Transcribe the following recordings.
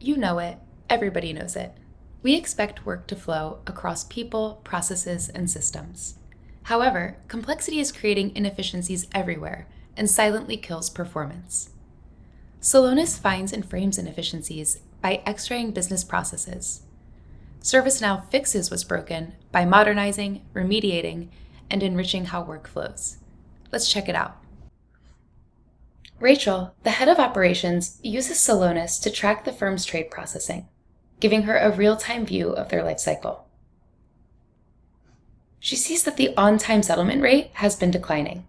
You know it, everybody knows it. We expect work to flow across people, processes, and systems. However, complexity is creating inefficiencies everywhere and silently kills performance. Celonis finds and frames inefficiencies by x-raying business processes. ServiceNow fixes what's broken by modernizing, remediating, and enriching how work flows. Let's check it out. Rachel, the head of operations, uses Celonis to track the firm's trade processing, giving her a real-time view of their life cycle. She sees that the on-time settlement rate has been declining.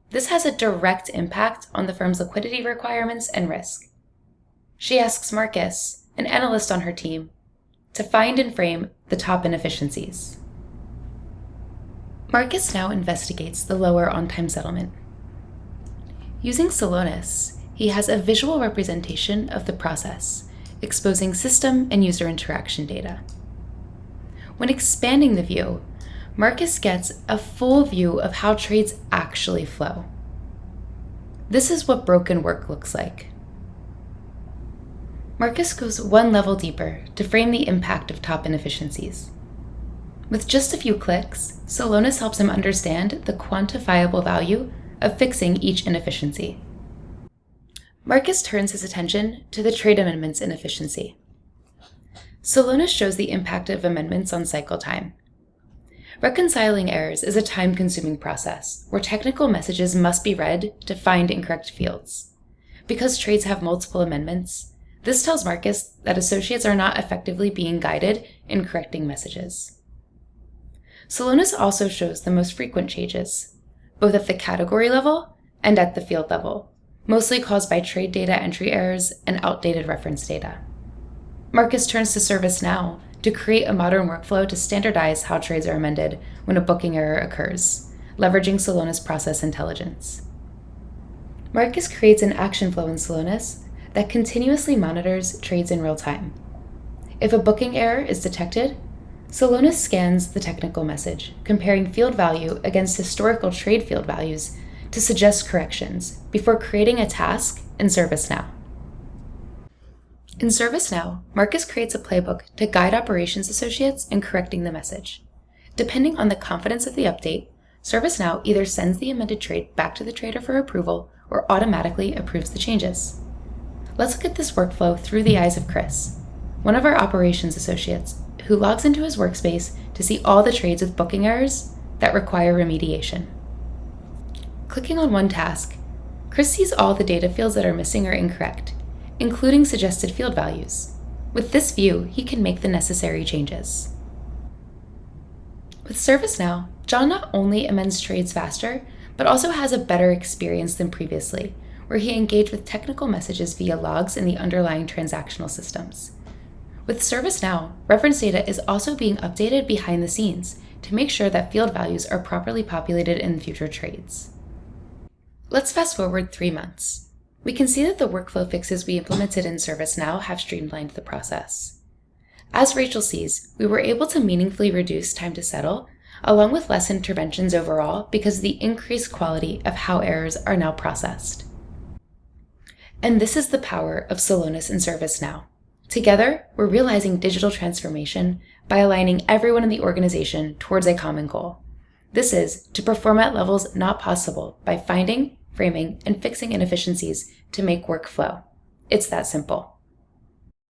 This has a direct impact on the firm's liquidity requirements and risk. She asks Marcus, an analyst on her team, to find and frame the top inefficiencies. Marcus now investigates the lower on-time settlement. Using Celonis, he has a visual representation of the process, exposing system and user interaction data. When expanding the view, Marcus gets a full view of how trades actually flow. This is what broken work looks like. Marcus goes one level deeper to frame the impact of top inefficiencies. With just a few clicks, Celonis helps him understand the quantifiable value of fixing each inefficiency. Marcus turns his attention to the trade amendments inefficiency. Celonis shows the impact of amendments on cycle time. Reconciling errors is a time-consuming process where technical messages must be read to find incorrect fields. Because trades have multiple amendments, this tells Marcus that associates are not effectively being guided in correcting messages. Celonis also shows the most frequent changes, both at the category level and at the field level, mostly caused by trade data entry errors and outdated reference data. Marcus turns to ServiceNow to create a modern workflow to standardize how trades are amended when a booking error occurs, leveraging Celonis process intelligence. Marcus creates an action flow in Celonis that continuously monitors trades in real time. If a booking error is detected, Celonis scans the technical message, comparing field value against historical trade field values to suggest corrections before creating a task in ServiceNow. In ServiceNow, Marcus creates a playbook to guide operations associates in correcting the message. Depending on the confidence of the update, ServiceNow either sends the amended trade back to the trader for approval or automatically approves the changes. Let's look at this workflow through the eyes of Chris, one of our operations associates, who logs into his workspace to see all the trades with booking errors that require remediation. Clicking on one task, Chris sees all the data fields that are missing or incorrect, including suggested field values. With this view, he can make the necessary changes. With ServiceNow, John not only amends trades faster, but also has a better experience than previously, where he engaged with technical messages via logs in the underlying transactional systems. With ServiceNow, reference data is also being updated behind the scenes to make sure that field values are properly populated in future trades. Let's fast forward 3 months. We can see that the workflow fixes we implemented in ServiceNow have streamlined the process. As Rachel sees, we were able to meaningfully reduce time to settle, along with less interventions overall because of the increased quality of how errors are now processed. And this is the power of Celonis and ServiceNow. Together, we're realizing digital transformation by aligning everyone in the organization towards a common goal. This is to perform at levels not possible by finding, framing, and fixing inefficiencies to make work flow. It's that simple.